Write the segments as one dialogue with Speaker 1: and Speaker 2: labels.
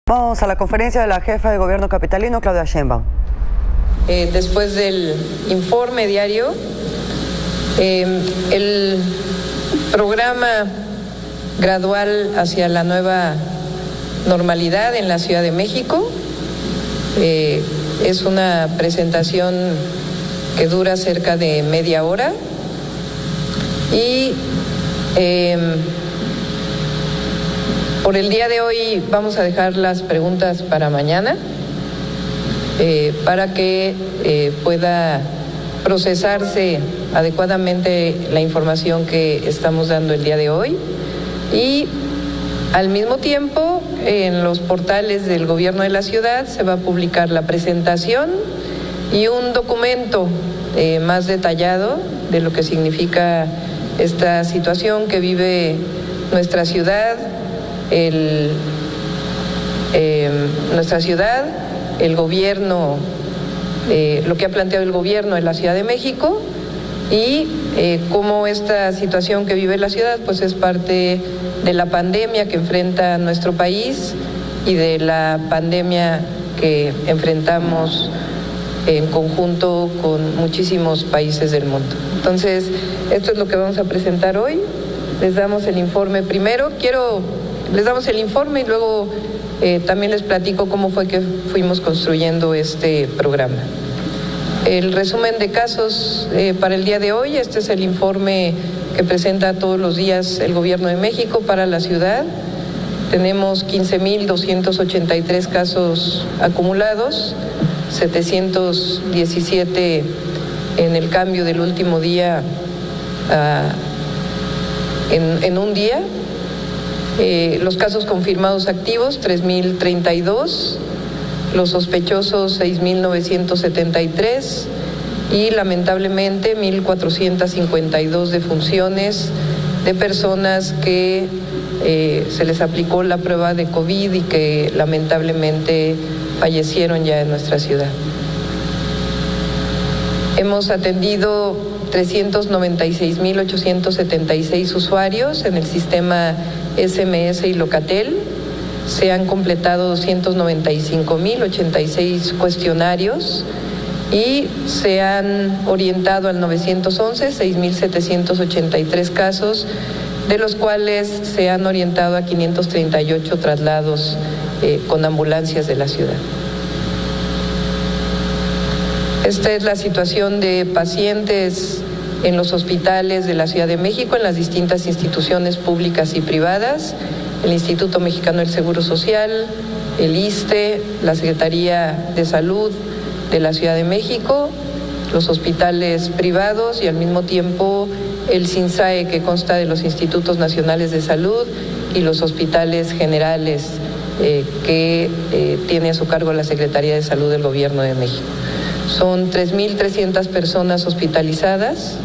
Speaker 1: Vamos a la conferencia de la jefa de gobierno capitalino, Claudia Sheinbaum.
Speaker 2: Después del informe diario, el programa gradual hacia la nueva normalidad en la Ciudad de México es una presentación que dura cerca de media hora y por el día de hoy vamos a dejar las preguntas para mañana para que pueda procesarse adecuadamente la información que estamos dando el día de hoy y al mismo tiempo en los portales del gobierno de la ciudad se va a publicar la presentación y un documento más detallado de lo que significa esta situación que vive nuestra ciudad, el gobierno, lo que ha planteado el gobierno de la Ciudad de México y cómo esta situación que vive la ciudad pues es parte de la pandemia que enfrenta nuestro país y de la pandemia que enfrentamos en conjunto con muchísimos países del mundo. Entonces, esto es lo que vamos a presentar hoy. Les damos el informe primero. Les damos el informe y luego también les platico cómo fue que fuimos construyendo este programa. El resumen de casos para el día de hoy, este es el informe que presenta todos los días el Gobierno de México para la ciudad. Tenemos 15,283 casos acumulados, 717 en el cambio del último día en un día. Los casos confirmados activos, 3,032, los sospechosos, 6,973 y lamentablemente 1,452 defunciones de personas que se les aplicó la prueba de COVID y que lamentablemente fallecieron ya en nuestra ciudad. Hemos atendido 396,876 usuarios en el sistema SMS y Locatel. Se han completado 295,086 cuestionarios y se han orientado al 911, 6,783 casos, de los cuales se han orientado a 538 traslados con ambulancias de la ciudad. Esta es la situación de pacientes en los hospitales de la Ciudad de México, en las distintas instituciones públicas y privadas, el Instituto Mexicano del Seguro Social, el ISSSTE, la Secretaría de Salud de la Ciudad de México, los hospitales privados y al mismo tiempo el SINSAE, que consta de los Institutos Nacionales de Salud y los hospitales generales que tiene a su cargo la Secretaría de Salud del Gobierno de México. Son 3,300 personas hospitalizadas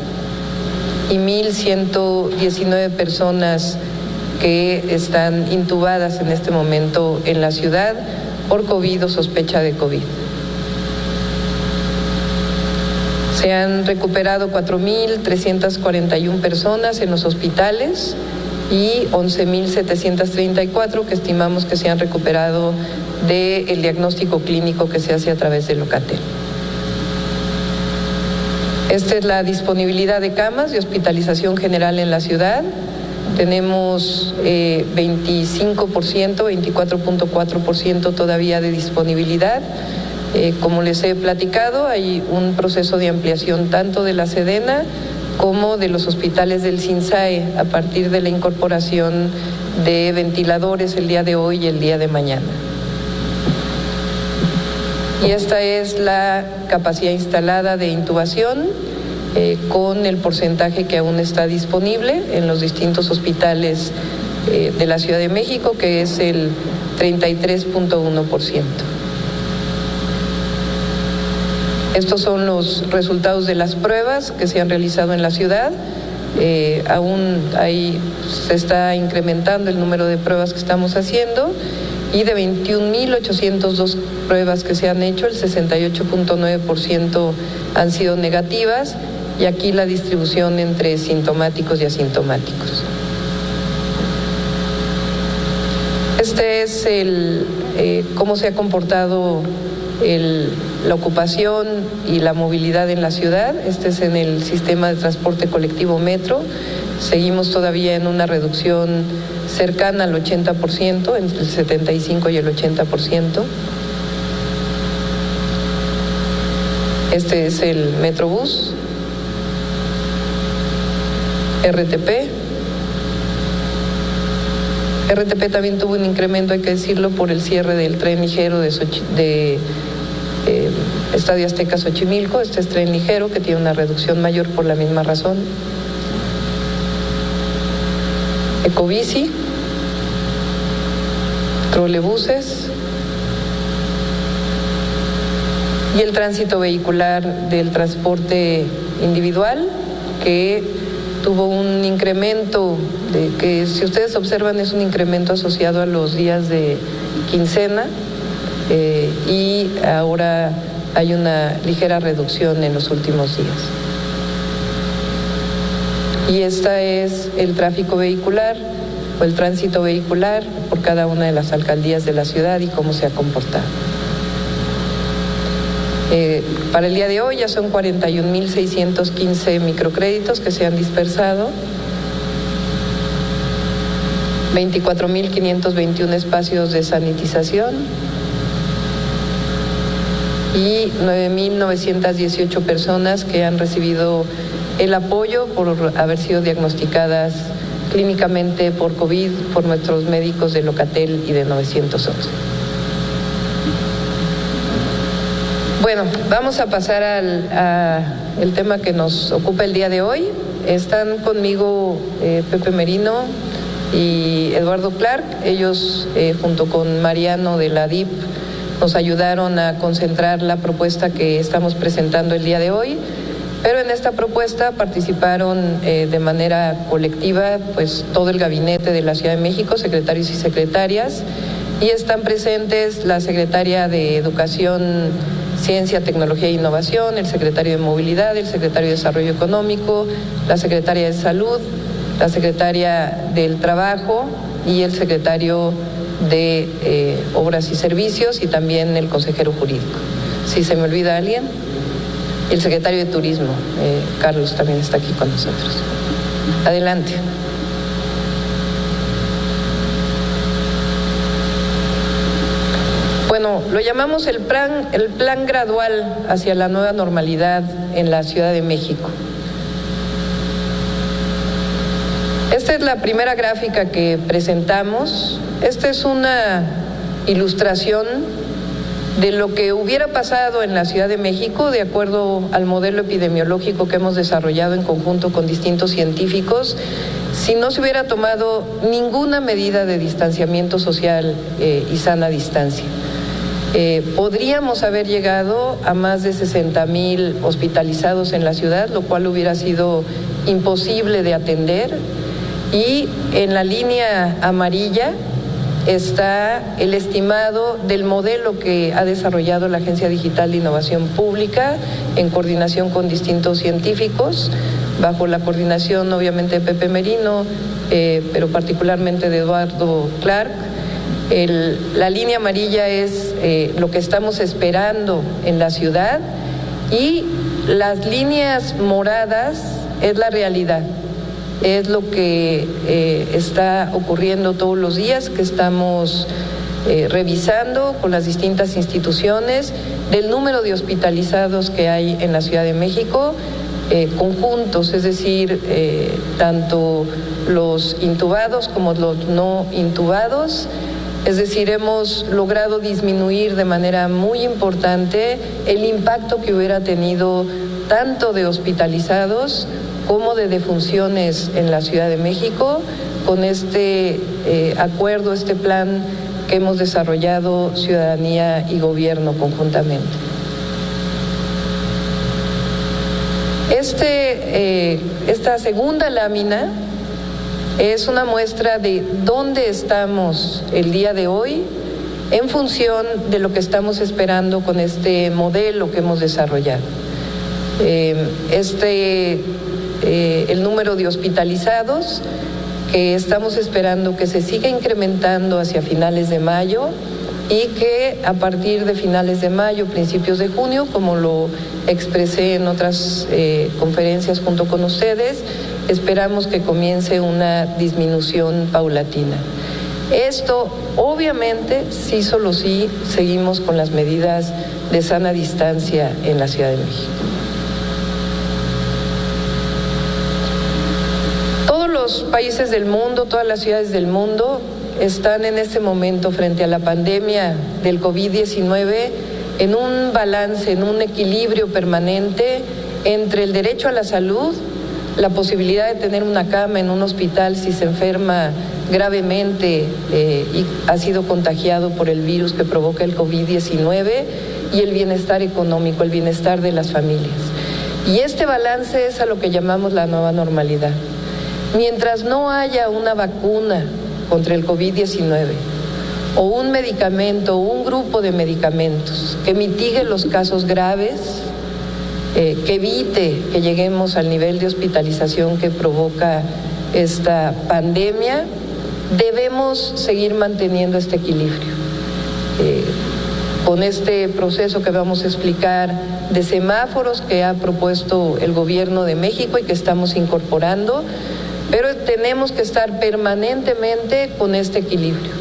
Speaker 2: y 1,119 personas que están intubadas en este momento en la ciudad por COVID o sospecha de COVID. Se han recuperado 4,341 personas en los hospitales y 11,734 que estimamos que se han recuperado del diagnóstico clínico que se hace a través de Locatel. Esta es la disponibilidad de camas de hospitalización general en la ciudad. Tenemos 25%, 24.4% todavía de disponibilidad. Como les he platicado, hay un proceso de ampliación tanto de la Sedena como de los hospitales del SINSAE a partir de la incorporación de ventiladores el día de hoy y el día de mañana. Y esta es la capacidad instalada de intubación con el porcentaje que aún está disponible en los distintos hospitales de la Ciudad de México, que es el 33.1%. Estos son los resultados de las pruebas que se han realizado en la ciudad. Aún ahí se está incrementando el número de pruebas que estamos haciendo y de 21,802 pruebas que se han hecho, el 68.9% han sido negativas y aquí la distribución entre sintomáticos y asintomáticos. Este es cómo se ha comportado la ocupación y la movilidad en la ciudad. Este es en el sistema de transporte colectivo metro. Seguimos todavía en una reducción cercana al 80%, entre el 75 y el 80%. Este es el Metrobús, RTP. RTP también tuvo un incremento, hay que decirlo, por el cierre del tren ligero de Estadio Azteca Xochimilco. Este es tren ligero que tiene una reducción mayor por la misma razón. Ecobici, trolebuses y el tránsito vehicular del transporte individual, que tuvo un incremento, que si ustedes observan es un incremento asociado a los días de quincena, y ahora hay una ligera reducción en los últimos días. Y esta es el tráfico vehicular o el tránsito vehicular por cada una de las alcaldías de la ciudad y cómo se ha comportado. Para el día de hoy ya son 41.615 microcréditos que se han dispersado, 24.521 espacios de sanitización y 9.918 personas que han recibido el apoyo por haber sido diagnosticadas clínicamente por COVID por nuestros médicos de Locatel y de 911. Bueno, vamos a pasar al tema que nos ocupa el día de hoy. Están conmigo Pepe Merino y Eduardo Clark. Ellos, junto con Mariano de la DIP, nos ayudaron a concentrar la propuesta que estamos presentando el día de hoy. Pero en esta propuesta participaron de manera colectiva pues todo el gabinete de la Ciudad de México, secretarios y secretarias, y están presentes la secretaria de Educación, Ciencia, Tecnología e Innovación, el secretario de Movilidad, el secretario de Desarrollo Económico, la secretaria de Salud, la secretaria del Trabajo y el secretario de Obras y Servicios, y también el consejero jurídico. Si se me olvida alguien, el secretario de Turismo, Carlos, también está aquí con nosotros. Adelante. Bueno, lo llamamos el plan gradual hacia la nueva normalidad en la Ciudad de México. Esta es la primera gráfica que presentamos. Esta es una ilustración de lo que hubiera pasado en la Ciudad de México de acuerdo al modelo epidemiológico que hemos desarrollado en conjunto con distintos científicos, si no se hubiera tomado ninguna medida de distanciamiento social y sana distancia. Podríamos haber llegado a más de 60,000 hospitalizados en la ciudad, lo cual hubiera sido imposible de atender, y en la línea amarilla está el estimado del modelo que ha desarrollado la Agencia Digital de Innovación Pública en coordinación con distintos científicos, bajo la coordinación obviamente de Pepe Merino, pero particularmente de Eduardo Clark. La línea amarilla es lo que estamos esperando en la ciudad, y las líneas moradas es la realidad. Es lo que está ocurriendo todos los días, que estamos revisando con las distintas instituciones, del número de hospitalizados que hay en la Ciudad de México, conjuntos, es decir, tanto los intubados como los no intubados. Es decir, hemos logrado disminuir de manera muy importante el impacto que hubiera tenido tanto de hospitalizados como de defunciones en la Ciudad de México, con este acuerdo, este plan que hemos desarrollado ciudadanía y gobierno conjuntamente. Esta segunda lámina es una muestra de dónde estamos el día de hoy en función de lo que estamos esperando con este modelo que hemos desarrollado. El número de hospitalizados, que estamos esperando que se siga incrementando hacia finales de mayo y que a partir de finales de mayo, principios de junio, como lo expresé en otras conferencias junto con ustedes, esperamos que comience una disminución paulatina. Esto, obviamente, sí, solo sí, seguimos con las medidas de sana distancia en la Ciudad de México. Todos los países del mundo, todas las ciudades del mundo están en este momento frente a la pandemia del COVID-19 en un balance, en un equilibrio permanente entre el derecho a la salud, la posibilidad de tener una cama en un hospital si se enferma gravemente y ha sido contagiado por el virus que provoca el COVID-19, y el bienestar económico, el bienestar de las familias. Y este balance es a lo que llamamos la nueva normalidad. Mientras no haya una vacuna contra el COVID-19 o un medicamento o un grupo de medicamentos que mitigue los casos graves, que evite que lleguemos al nivel de hospitalización que provoca esta pandemia, debemos seguir manteniendo este equilibrio. Con este proceso que vamos a explicar de semáforos que ha propuesto el Gobierno de México y que estamos incorporando, pero tenemos que estar permanentemente con este equilibrio.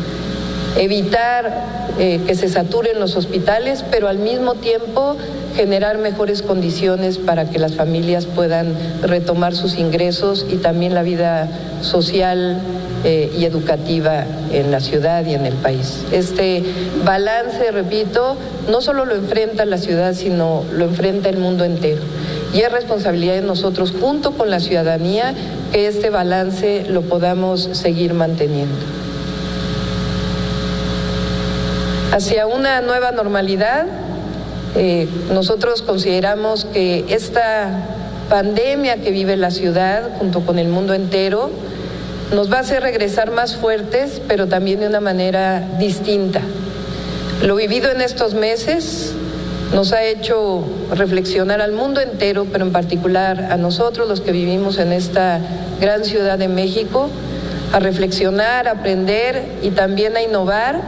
Speaker 2: Evitar que se saturen los hospitales, pero al mismo tiempo generar mejores condiciones para que las familias puedan retomar sus ingresos y también la vida social y educativa en la ciudad y en el país. Este balance, repito, no solo lo enfrenta la ciudad, sino lo enfrenta el mundo entero. Y es responsabilidad de nosotros, junto con la ciudadanía, que este balance lo podamos seguir manteniendo. Hacia una nueva normalidad, nosotros consideramos que esta pandemia que vive la ciudad, junto con el mundo entero, nos va a hacer regresar más fuertes, pero también de una manera distinta. Lo vivido en estos meses nos ha hecho reflexionar al mundo entero, pero en particular a nosotros, los que vivimos en esta gran Ciudad de México, a reflexionar, a aprender y también a innovar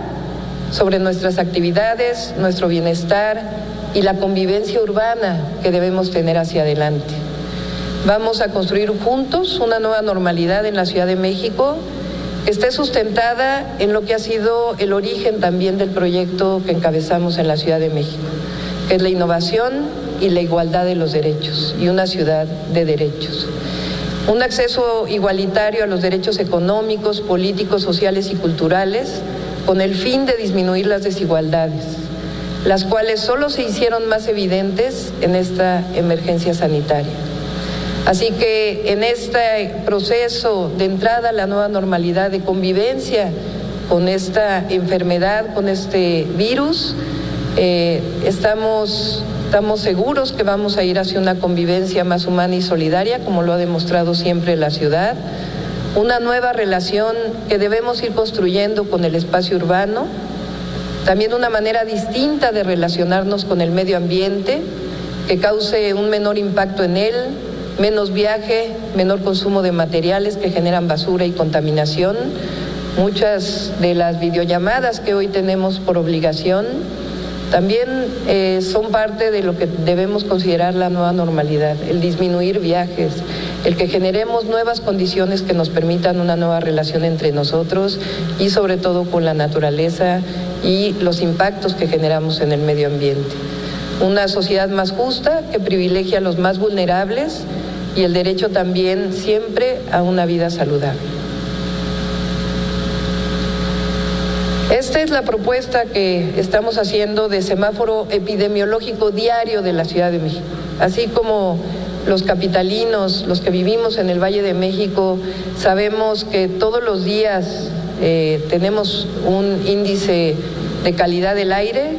Speaker 2: sobre nuestras actividades, nuestro bienestar y la convivencia urbana que debemos tener hacia adelante. Vamos a construir juntos una nueva normalidad en la Ciudad de México que esté sustentada en lo que ha sido el origen también del proyecto que encabezamos en la Ciudad de México, que es la innovación y la igualdad de los derechos y una ciudad de derechos. Un acceso igualitario a los derechos económicos, políticos, sociales y culturales con el fin de disminuir las desigualdades, las cuales solo se hicieron más evidentes en esta emergencia sanitaria. Así que en este proceso de entrada a la nueva normalidad de convivencia con esta enfermedad, con este virus, estamos seguros que vamos a ir hacia una convivencia más humana y solidaria, como lo ha demostrado siempre la ciudad, una nueva relación que debemos ir construyendo con el espacio urbano, también una manera distinta de relacionarnos con el medio ambiente, que cause un menor impacto en él, menos viaje, menor consumo de materiales que generan basura y contaminación. Muchas de las videollamadas que hoy tenemos por obligación también son parte de lo que debemos considerar la nueva normalidad, el disminuir viajes, el que generemos nuevas condiciones que nos permitan una nueva relación entre nosotros y sobre todo con la naturaleza y los impactos que generamos en el medio ambiente. Una sociedad más justa que privilegia a los más vulnerables y el derecho también siempre a una vida saludable. Esta es la propuesta que estamos haciendo de semáforo epidemiológico diario de la Ciudad de México. Así como los capitalinos, los que vivimos en el Valle de México, sabemos que todos los días tenemos un índice de calidad del aire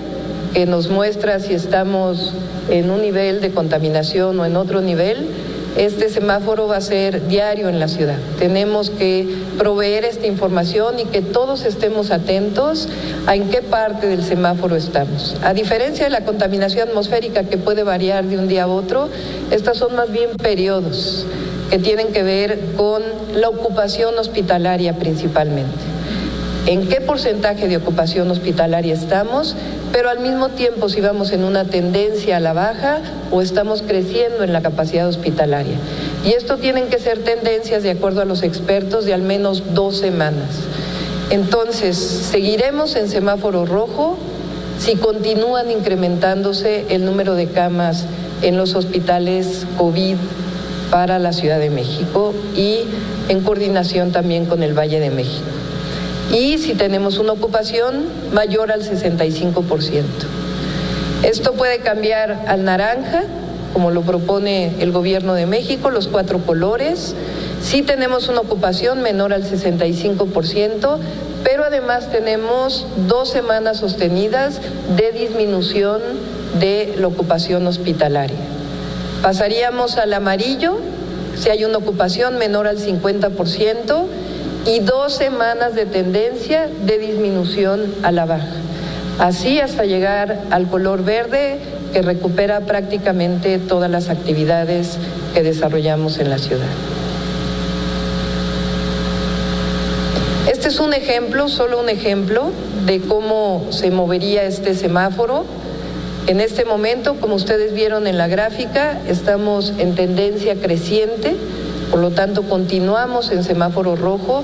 Speaker 2: que nos muestra si estamos en un nivel de contaminación o en otro nivel. Este semáforo va a ser diario en la ciudad. Tenemos que proveer esta información y que todos estemos atentos a en qué parte del semáforo estamos. A diferencia de la contaminación atmosférica que puede variar de un día a otro, estas son más bien periodos que tienen que ver con la ocupación hospitalaria principalmente. ¿En qué porcentaje de ocupación hospitalaria estamos? Pero al mismo tiempo si vamos en una tendencia a la baja o estamos creciendo en la capacidad hospitalaria. Y esto tienen que ser tendencias, de acuerdo a los expertos, de al menos 2 semanas. Entonces, seguiremos en semáforo rojo si continúan incrementándose el número de camas en los hospitales COVID para la Ciudad de México y en coordinación también con el Valle de México. Y si tenemos una ocupación mayor al 65%. Esto puede cambiar al naranja, como lo propone el Gobierno de México, los 4 colores. Si tenemos una ocupación menor al 65%, pero además tenemos 2 semanas sostenidas de disminución de la ocupación hospitalaria. Pasaríamos al amarillo si hay una ocupación menor al 50%, y 2 semanas de tendencia de disminución a la baja. Así hasta llegar al color verde, que recupera prácticamente todas las actividades que desarrollamos en la ciudad. Este es un ejemplo, solo un ejemplo, de cómo se movería este semáforo. En este momento, como ustedes vieron en la gráfica, estamos en tendencia creciente. Por lo tanto, continuamos en semáforo rojo,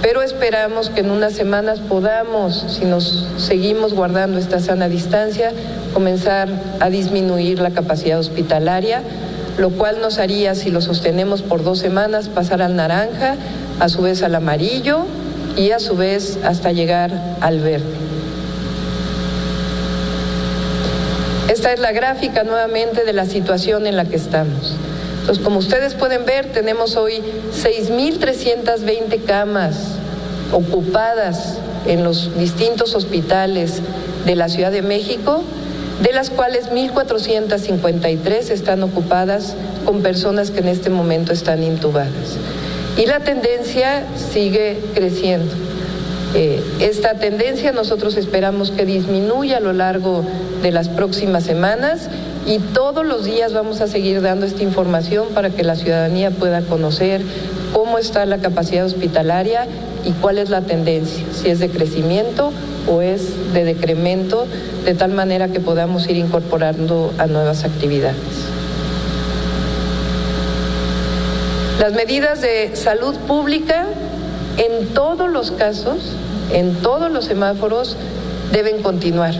Speaker 2: pero esperamos que en unas semanas podamos, si nos seguimos guardando esta sana distancia, comenzar a disminuir la capacidad hospitalaria, lo cual nos haría, si lo sostenemos por 2 semanas, pasar al naranja, a su vez al amarillo y a su vez hasta llegar al verde. Esta es la gráfica nuevamente de la situación en la que estamos. Entonces, como ustedes pueden ver, tenemos hoy 6,320 camas ocupadas en los distintos hospitales de la Ciudad de México, de las cuales 1,453 están ocupadas con personas que en este momento están intubadas. Y la tendencia sigue creciendo. Esta tendencia nosotros esperamos que disminuya a lo largo de las próximas semanas, y todos los días vamos a seguir dando esta información para que la ciudadanía pueda conocer cómo está la capacidad hospitalaria y cuál es la tendencia, si es de crecimiento o es de decremento, de tal manera que podamos ir incorporando a nuevas actividades. Las medidas de salud pública en todos los casos, en todos los semáforos, deben continuar.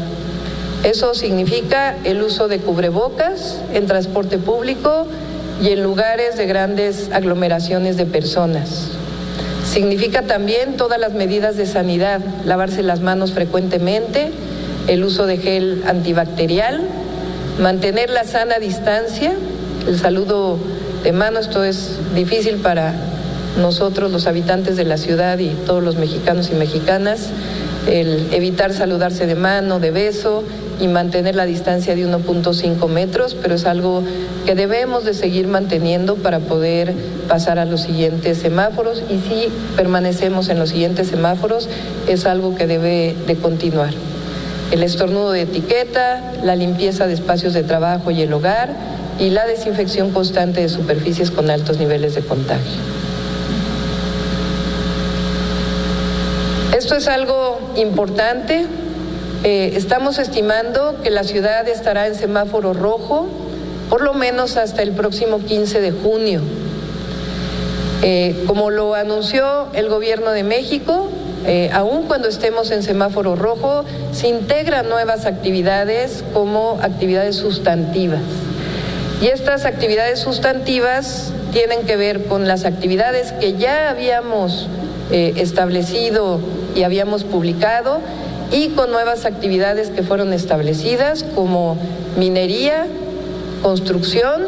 Speaker 2: Eso significa el uso de cubrebocas en transporte público y en lugares de grandes aglomeraciones de personas. Significa también todas las medidas de sanidad, lavarse las manos frecuentemente, el uso de gel antibacterial, mantener la sana distancia, el saludo de mano. Esto es difícil para nosotros, los habitantes de la ciudad, y todos los mexicanos y mexicanas, el evitar saludarse de mano, de beso, y mantener la distancia de 1.5 metros, pero es algo que debemos de seguir manteniendo para poder pasar a los siguientes semáforos, y si permanecemos en los siguientes semáforos es algo que debe de continuar. El estornudo de etiqueta, la limpieza de espacios de trabajo y el hogar, y la desinfección constante de superficies con altos niveles de contagio. Esto es algo importante. Estamos estimando que la ciudad estará en semáforo rojo por lo menos hasta el próximo 15 de junio. Como lo anunció el Gobierno de México, aun cuando estemos en semáforo rojo, se integran nuevas actividades como actividades sustantivas. Y estas actividades sustantivas tienen que ver con las actividades que ya habíamos establecido y habíamos publicado, y con nuevas actividades que fueron establecidas como minería, construcción,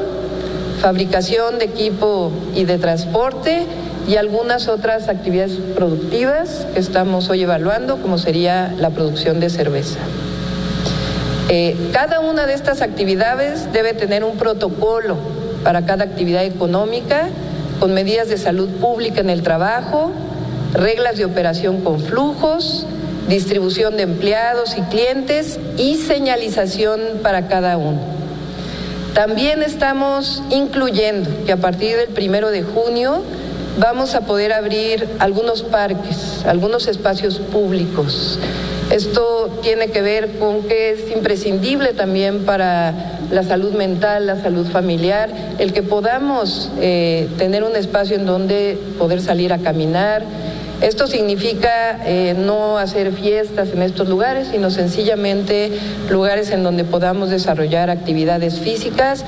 Speaker 2: fabricación de equipo y de transporte, y algunas otras actividades productivas que estamos hoy evaluando, como sería la producción de cerveza. Cada una de estas actividades debe tener un protocolo para cada actividad económica, con medidas de salud pública en el trabajo, reglas de operación con flujos, distribución de empleados y clientes y señalización para cada uno. También estamos incluyendo que a partir del 1 de junio vamos a poder abrir algunos parques, algunos espacios públicos. Esto tiene que ver con que es imprescindible también para la salud mental, la salud familiar, el que podamos tener un espacio en donde poder salir a caminar. Esto significa no hacer fiestas en estos lugares, sino sencillamente lugares en donde podamos desarrollar actividades físicas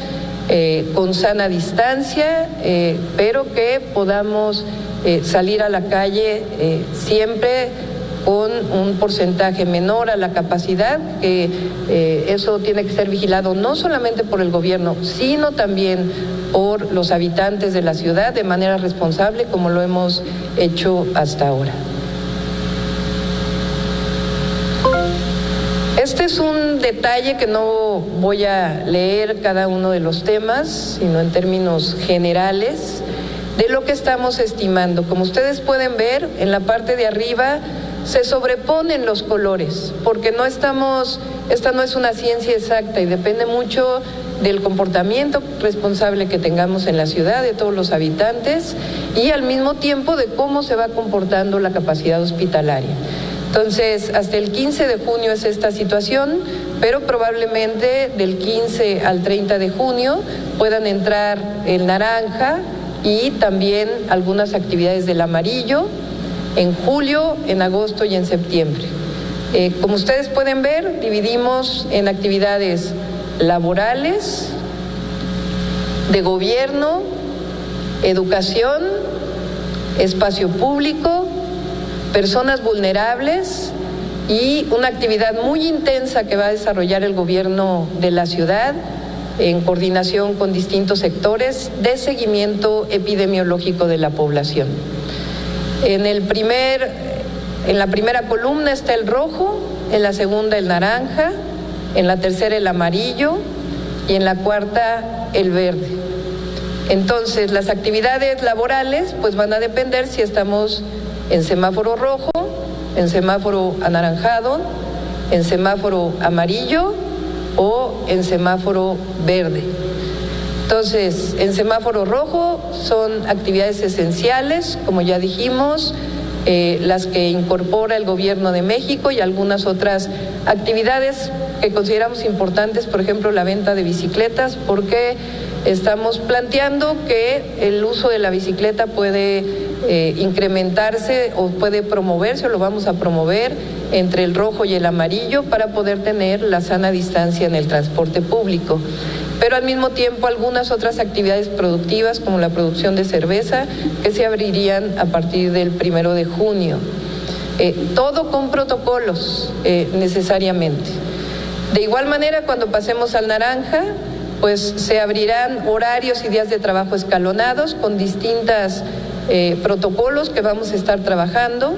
Speaker 2: con sana distancia, pero que podamos salir a la calle siempre con un porcentaje menor a la capacidad, que eso tiene que ser vigilado no solamente por el gobierno, sino también por los habitantes de la ciudad de manera responsable, como lo hemos hecho hasta ahora. Este es un detalle que no voy a leer cada uno de los temas, sino en términos generales de lo que estamos estimando. Como ustedes pueden ver, en la parte de arriba se sobreponen los colores, porque esta no es una ciencia exacta y depende mucho del comportamiento responsable que tengamos en la ciudad, de todos los habitantes, y al mismo tiempo de cómo se va comportando la capacidad hospitalaria. Entonces, hasta el 15 de junio es esta situación, pero probablemente del 15 al 30 de junio puedan entrar el naranja y también algunas actividades del amarillo, en julio, en agosto y en septiembre. Como ustedes pueden ver, dividimos en actividades laborales, de gobierno, educación, espacio público, personas vulnerables y una actividad muy intensa que va a desarrollar el gobierno de la ciudad en coordinación con distintos sectores de seguimiento epidemiológico de la población. En la primera columna está el rojo, en la segunda el naranja, en la tercera el amarillo y en la cuarta el verde. Entonces, las actividades laborales pues van a depender si estamos en semáforo rojo, en semáforo anaranjado, en semáforo amarillo o en semáforo verde. Entonces, en semáforo rojo son actividades esenciales, como ya dijimos, las que incorpora el Gobierno de México y algunas otras actividades que consideramos importantes, por ejemplo, la venta de bicicletas, porque estamos planteando que el uso de la bicicleta puede incrementarse o puede promoverse, o lo vamos a promover entre el rojo y el amarillo para poder tener la sana distancia en el transporte público. Pero al mismo tiempo algunas otras actividades productivas como la producción de cerveza que se abrirían a partir del 1 de junio. Todo con protocolos necesariamente. De igual manera, cuando pasemos al naranja, pues se abrirán horarios y días de trabajo escalonados con distintos protocolos que vamos a estar trabajando,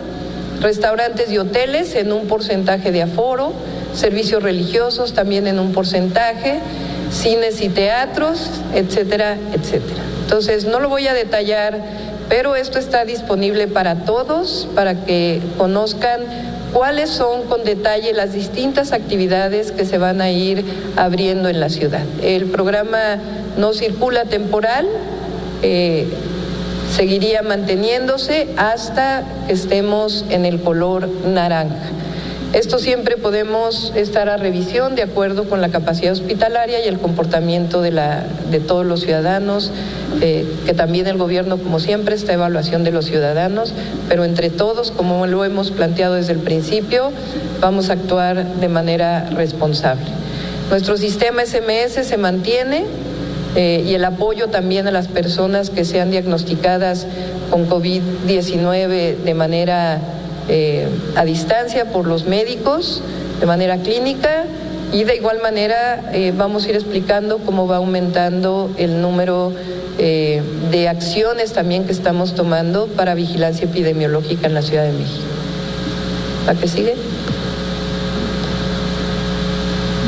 Speaker 2: restaurantes y hoteles en un porcentaje de aforo, servicios religiosos también en un porcentaje, cines y teatros, etcétera, etcétera. Entonces, no lo voy a detallar, pero esto está disponible para todos, para que conozcan cuáles son con detalle las distintas actividades que se van a ir abriendo en la ciudad. El programa No Circula Temporal seguiría manteniéndose hasta que estemos en el color naranja. Esto siempre podemos estar a revisión de acuerdo con la capacidad hospitalaria y el comportamiento de todos los ciudadanos, que también el gobierno, como siempre, está a evaluación de los ciudadanos, pero entre todos, como lo hemos planteado desde el principio, vamos a actuar de manera responsable. Nuestro sistema SMS se mantiene y el apoyo también a las personas que sean diagnosticadas con COVID-19 de manera a distancia por los médicos, de manera clínica, y de igual manera vamos a ir explicando cómo va aumentando el número de acciones también que estamos tomando para vigilancia epidemiológica en la Ciudad de México. ¿La que sigue?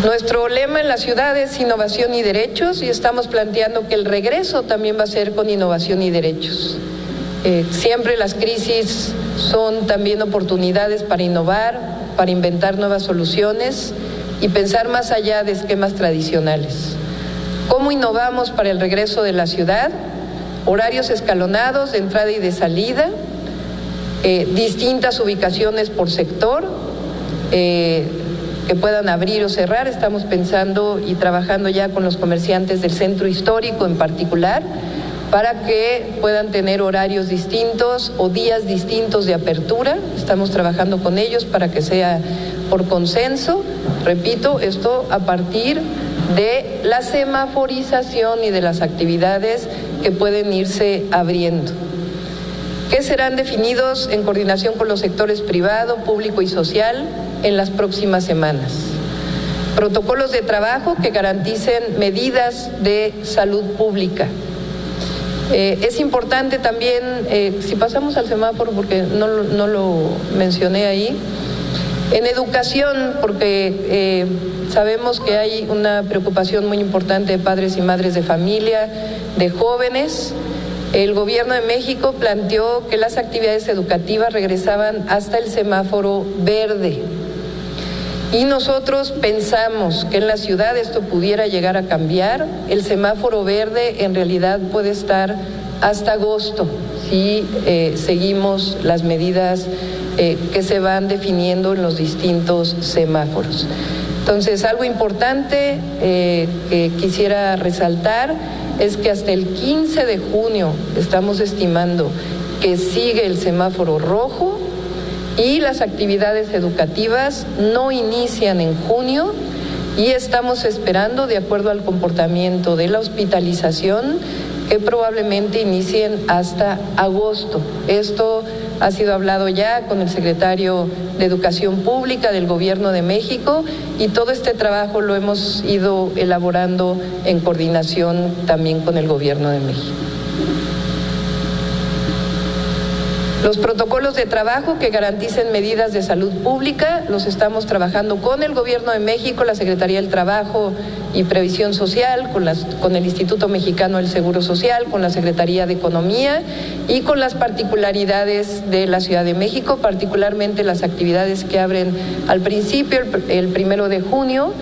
Speaker 2: Nuestro lema en la ciudad es innovación y derechos, y estamos planteando que el regreso también va a ser con innovación y derechos. Siempre las crisis son también oportunidades para innovar, para inventar nuevas soluciones y pensar más allá de esquemas tradicionales. ¿Cómo innovamos para el regreso de la ciudad? Horarios escalonados de entrada y de salida, distintas ubicaciones por sector, que puedan abrir o cerrar. Estamos pensando y trabajando ya con los comerciantes del centro histórico en particular, para que puedan tener horarios distintos o días distintos de apertura. Estamos trabajando con ellos para que sea por consenso. Repito, esto a partir de la semaforización y de las actividades que pueden irse abriendo, que serán definidos en coordinación con los sectores privado, público y social en las próximas semanas. Protocolos de trabajo que garanticen medidas de salud pública. Es importante también, si pasamos al semáforo, porque no lo mencioné ahí, en educación, porque sabemos que hay una preocupación muy importante de padres y madres de familia, de jóvenes. El Gobierno de México planteó que las actividades educativas regresaban hasta el semáforo verde. Y nosotros pensamos que en la ciudad esto pudiera llegar a cambiar. El semáforo verde en realidad puede estar hasta agosto si seguimos las medidas que se van definiendo en los distintos semáforos. Entonces, algo importante que quisiera resaltar es que hasta el 15 de junio estamos estimando que sigue el semáforo rojo y las actividades educativas no inician en junio, y estamos esperando, de acuerdo al comportamiento de la hospitalización, que probablemente inicien hasta agosto. Esto ha sido hablado ya con el secretario de Educación Pública del Gobierno de México, y todo este trabajo lo hemos ido elaborando en coordinación también con el Gobierno de México. Los protocolos de trabajo que garanticen medidas de salud pública los estamos trabajando con el Gobierno de México, la Secretaría del Trabajo y Previsión Social, con el Instituto Mexicano del Seguro Social, con la Secretaría de Economía y con las particularidades de la Ciudad de México, particularmente las actividades que abren al principio, el 1 de junio.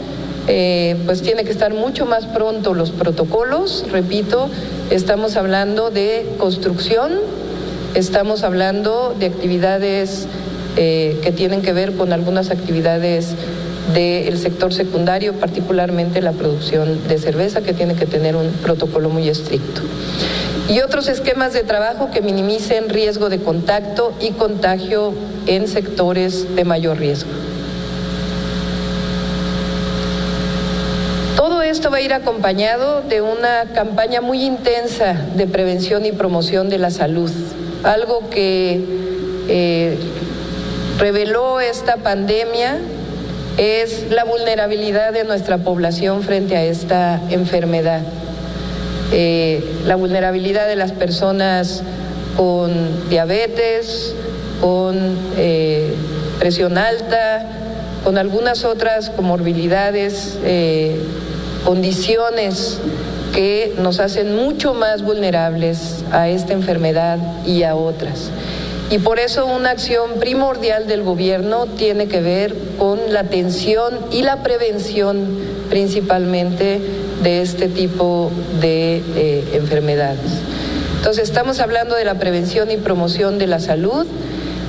Speaker 2: Pues tiene que estar mucho más pronto los protocolos. Repito, estamos hablando de construcción, estamos hablando de actividades que tienen que ver con algunas actividades del sector secundario, particularmente la producción de cerveza, que tiene que tener un protocolo muy estricto. Y otros esquemas de trabajo que minimicen riesgo de contacto y contagio en sectores de mayor riesgo. Todo esto va a ir acompañado de una campaña muy intensa de prevención y promoción de la salud. Algo que reveló esta pandemia es la vulnerabilidad de nuestra población frente a esta enfermedad. La vulnerabilidad de las personas con diabetes, con presión alta, con algunas otras comorbilidades, condiciones que nos hacen mucho más vulnerables a esta enfermedad y a otras. Y por eso una acción primordial del gobierno tiene que ver con la atención y la prevención principalmente de este tipo de enfermedades. Entonces estamos hablando de la prevención y promoción de la salud,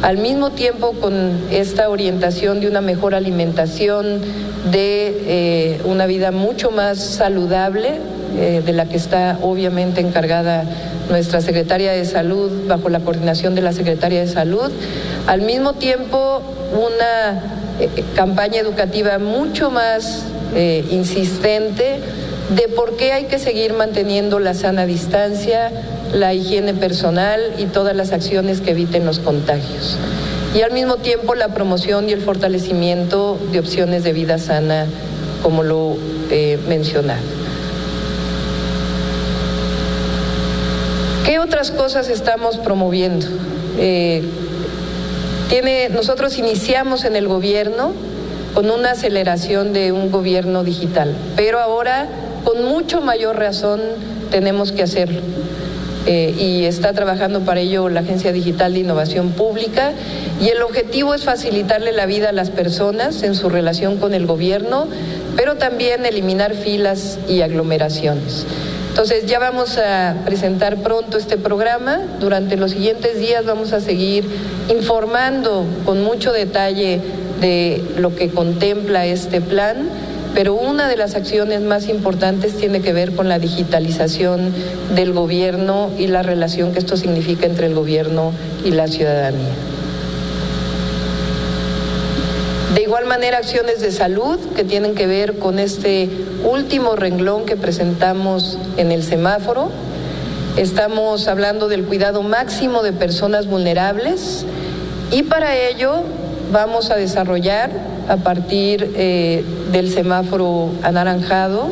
Speaker 2: al mismo tiempo con esta orientación de una mejor alimentación, de una vida mucho más saludable, de la que está obviamente encargada nuestra Secretaría de Salud, bajo la coordinación de la Secretaría de Salud. Al mismo tiempo, una campaña educativa mucho más insistente de por qué hay que seguir manteniendo la sana distancia, la higiene personal y todas las acciones que eviten los contagios. Y al mismo tiempo la promoción y el fortalecimiento de opciones de vida sana, como lo mencionaba. ¿Qué otras cosas estamos promoviendo? Nosotros iniciamos en el gobierno con una aceleración de un gobierno digital, pero ahora con mucho mayor razón tenemos que hacerlo. Y está trabajando para ello la Agencia Digital de Innovación Pública, y el objetivo es facilitarle la vida a las personas en su relación con el gobierno, pero también eliminar filas y aglomeraciones. Entonces ya vamos a presentar pronto este programa. Durante los siguientes días vamos a seguir informando con mucho detalle de lo que contempla este plan, pero una de las acciones más importantes tiene que ver con la digitalización del gobierno y la relación que esto significa entre el gobierno y la ciudadanía. De igual manera, acciones de salud que tienen que ver con este último renglón que presentamos en el semáforo. Estamos hablando del cuidado máximo de personas vulnerables y para ello vamos a desarrollar a partir del semáforo anaranjado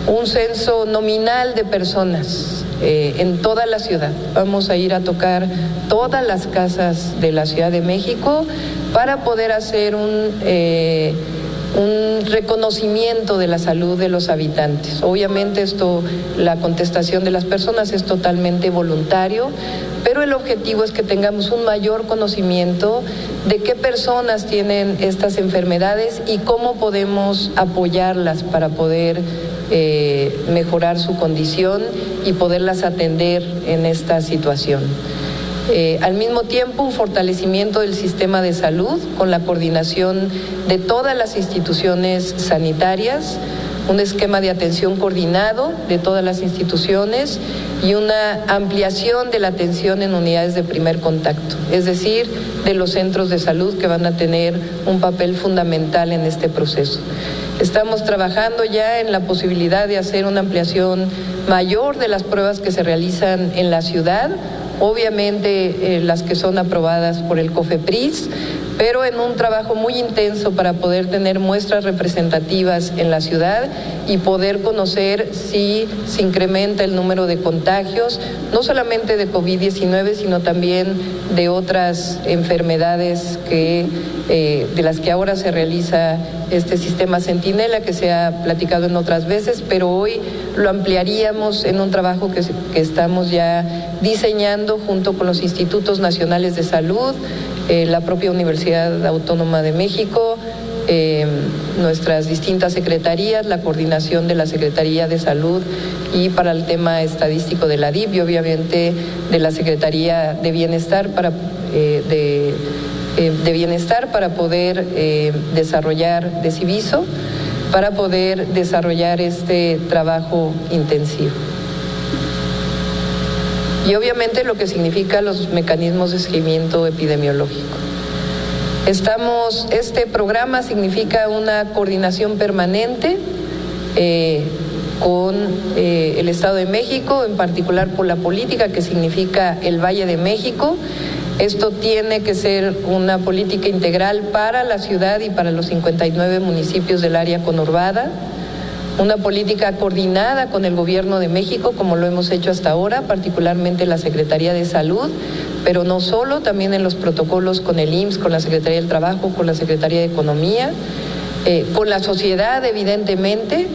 Speaker 2: un censo nominal de personas en toda la ciudad. Vamos a ir a tocar todas las casas de la Ciudad de México para poder hacer un reconocimiento de la salud de los habitantes. Obviamente la contestación de las personas es totalmente voluntario, pero el objetivo es que tengamos un mayor conocimiento de qué personas tienen estas enfermedades y cómo podemos apoyarlas para poder mejorar su condición y poderlas atender en esta situación. Al mismo tiempo, un fortalecimiento del sistema de salud con la coordinación de todas las instituciones sanitarias, un esquema de atención coordinado de todas las instituciones y una ampliación de la atención en unidades de primer contacto, es decir, de los centros de salud que van a tener un papel fundamental en este proceso. Estamos trabajando ya en la posibilidad de hacer una ampliación mayor de las pruebas que se realizan en la ciudad, obviamente las que son aprobadas por el COFEPRIS, pero en un trabajo muy intenso para poder tener muestras representativas en la ciudad y poder conocer si se incrementa el número de contagios, no solamente de COVID-19, sino también de otras enfermedades de las que ahora se realiza este sistema Centinela, que se ha platicado en otras veces, pero hoy lo ampliaríamos en un trabajo que estamos ya diseñando junto con los institutos nacionales de salud, la propia Universidad Autónoma de México, nuestras distintas secretarías, la coordinación de la Secretaría de Salud y para el tema estadístico de la DIF y obviamente de la Secretaría de Bienestar para poder desarrollar, de Civiso, para poder desarrollar este trabajo intensivo. Y obviamente lo que significa los mecanismos de seguimiento epidemiológico. Este programa significa una coordinación permanente con el Estado de México, en particular por la política que significa el Valle de México. Esto tiene que ser una política integral para la ciudad y para los 59 municipios del área conurbada, una política coordinada con el Gobierno de México, como lo hemos hecho hasta ahora, particularmente la Secretaría de Salud, pero no solo, también en los protocolos con el IMSS, con la Secretaría del Trabajo, con la Secretaría de Economía, con la sociedad, evidentemente,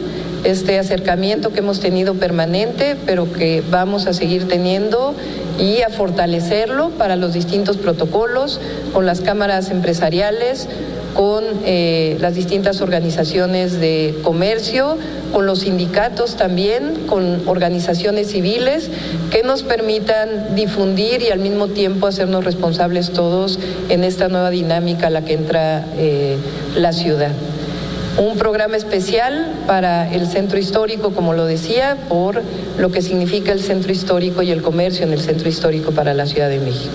Speaker 2: este acercamiento que hemos tenido permanente, pero que vamos a seguir teniendo y a fortalecerlo para los distintos protocolos, con las cámaras empresariales, con las distintas organizaciones de comercio, con los sindicatos también, con organizaciones civiles que nos permitan difundir y al mismo tiempo hacernos responsables todos en esta nueva dinámica a la que entra la ciudad. Un programa especial para el centro histórico, como lo decía, por lo que significa el centro histórico y el comercio en el centro histórico para la Ciudad de México.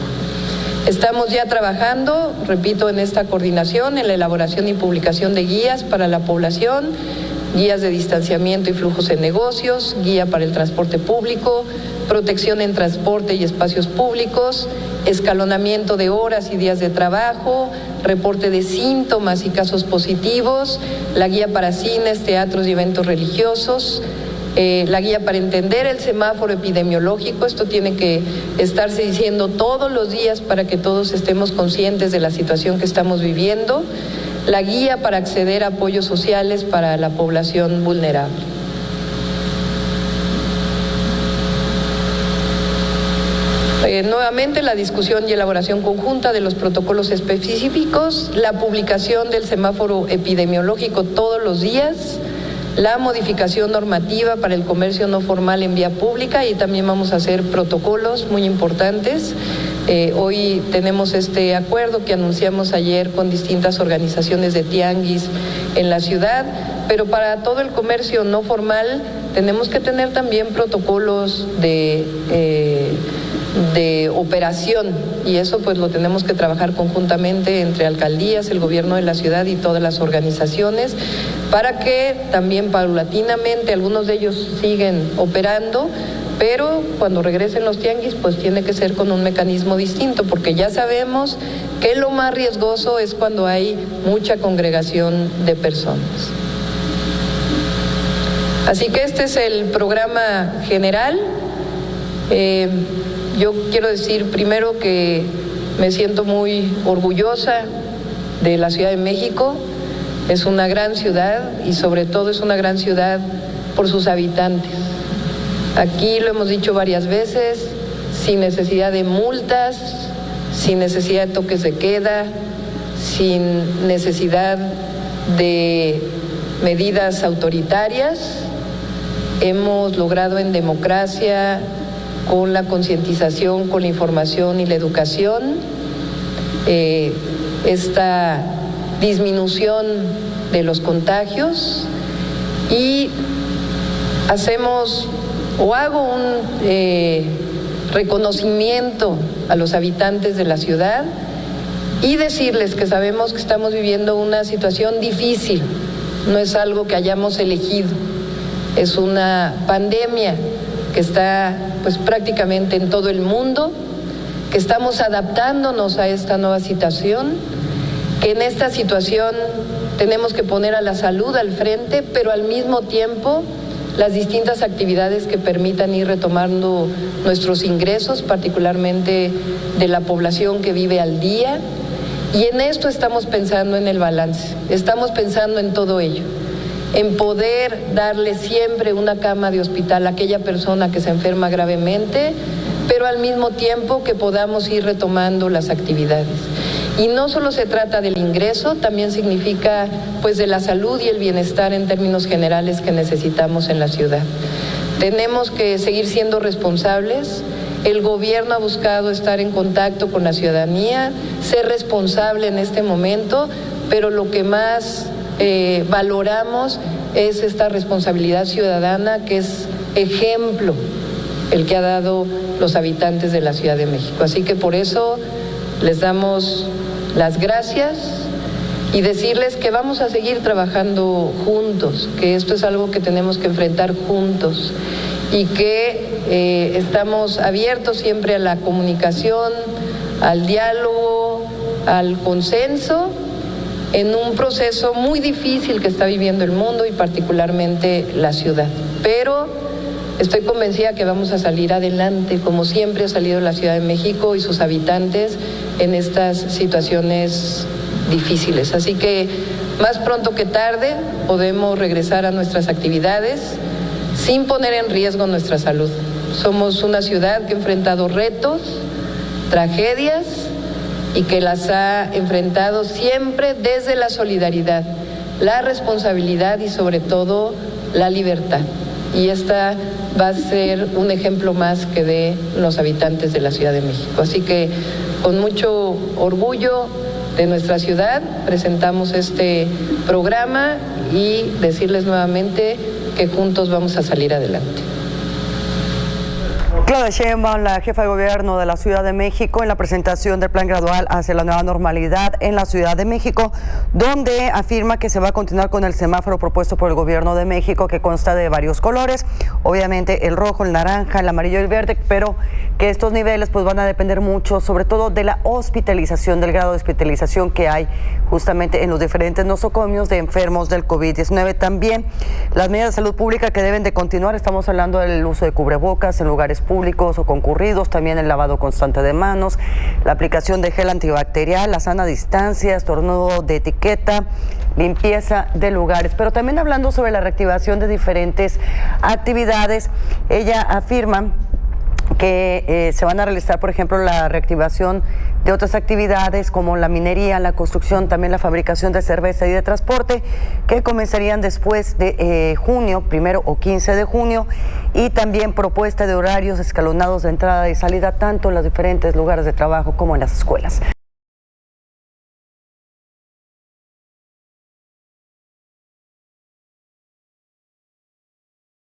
Speaker 2: Estamos ya trabajando, repito, en esta coordinación, en la elaboración y publicación de guías para la población, guías de distanciamiento y flujos en negocios, guía para el transporte público, protección en transporte y espacios públicos, escalonamiento de horas y días de trabajo, reporte de síntomas y casos positivos, la guía para cines, teatros y eventos religiosos, la guía para entender el semáforo epidemiológico. Esto tiene que estarse diciendo todos los días para que todos estemos conscientes de la situación que estamos viviendo, la guía para acceder a apoyos sociales para la población vulnerable. Nuevamente, la discusión y elaboración conjunta de los protocolos específicos, la publicación del semáforo epidemiológico todos los días, la modificación normativa para el comercio no formal en vía pública, y también vamos a hacer protocolos muy importantes. Hoy tenemos este acuerdo que anunciamos ayer con distintas organizaciones de tianguis en la ciudad, pero para todo el comercio no formal tenemos que tener también protocolos de operación, y eso pues lo tenemos que trabajar conjuntamente entre alcaldías, el gobierno de la ciudad y todas las organizaciones, para que también paulatinamente algunos de ellos siguen operando, pero cuando regresen los tianguis pues tiene que ser con un mecanismo distinto, porque ya sabemos que lo más riesgoso es cuando hay mucha congregación de personas. Así que este es el programa general. Yo quiero decir primero que me siento muy orgullosa de la Ciudad de México. Es una gran ciudad y sobre todo es una gran ciudad por sus habitantes. Aquí lo hemos dicho varias veces, sin necesidad de multas, sin necesidad de toques de queda, sin necesidad de medidas autoritarias. Hemos logrado en democracia, con la concientización, con la información y la educación, esta disminución de los contagios, y hacemos o hago un reconocimiento a los habitantes de la ciudad y decirles que sabemos que estamos viviendo una situación difícil, no es algo que hayamos elegido, es una pandemia que está pues prácticamente en todo el mundo, que estamos adaptándonos a esta nueva situación, que en esta situación tenemos que poner a la salud al frente, pero al mismo tiempo las distintas actividades que permitan ir retomando nuestros ingresos, particularmente de la población que vive al día, y en esto estamos pensando en el balance, estamos pensando en todo ello, en poder darle siempre una cama de hospital a aquella persona que se enferma gravemente, pero al mismo tiempo que podamos ir retomando las actividades. Y no solo se trata del ingreso, también significa pues de la salud y el bienestar en términos generales que necesitamos en la ciudad. Tenemos que seguir siendo responsables. El gobierno ha buscado estar en contacto con la ciudadanía, ser responsable en este momento, pero lo que más valoramos es esta responsabilidad ciudadana, que es ejemplo el que ha dado los habitantes de la Ciudad de México. Así que por eso les damos las gracias y decirles que vamos a seguir trabajando juntos, que esto es algo que tenemos que enfrentar juntos y que estamos abiertos siempre a la comunicación, al diálogo, al consenso, en un proceso muy difícil que está viviendo el mundo y particularmente la ciudad. Pero estoy convencida que vamos a salir adelante, como siempre ha salido la Ciudad de México y sus habitantes en estas situaciones difíciles. Así que más pronto que tarde podemos regresar a nuestras actividades sin poner en riesgo nuestra salud. Somos una ciudad que ha enfrentado retos, tragedias, y que las ha enfrentado siempre desde la solidaridad, la responsabilidad y sobre todo la libertad. Y esta va a ser un ejemplo más que de los habitantes de la Ciudad de México. Así que con mucho orgullo de nuestra ciudad presentamos este programa y decirles nuevamente que juntos vamos a salir adelante.
Speaker 1: Claudia Sheinbaum, la jefa de gobierno de la Ciudad de México, en la presentación del plan gradual hacia la nueva normalidad en la Ciudad de México, donde afirma que se va a continuar con el semáforo propuesto por el gobierno de México, que consta de varios colores, obviamente el rojo, el naranja, el amarillo y el verde, pero que estos niveles pues van a depender mucho, sobre todo de la hospitalización, del grado de hospitalización que hay justamente en los diferentes nosocomios de enfermos del COVID-19. También las medidas de salud pública que deben de continuar, estamos hablando del uso de cubrebocas en lugares públicos o concurridos, también el lavado constante de manos, la aplicación de gel antibacterial, la sana distancia, estornudo de etiqueta, limpieza de lugares. Pero también hablando sobre la reactivación de diferentes actividades, ella afirma que se van a realizar, por ejemplo, la reactivación de otras actividades como la minería, la construcción, también la fabricación de cerveza y de transporte, que comenzarían después de junio, 1 o 15 de junio, y también propuesta de horarios escalonados de entrada y salida tanto en los diferentes lugares de trabajo como en las escuelas.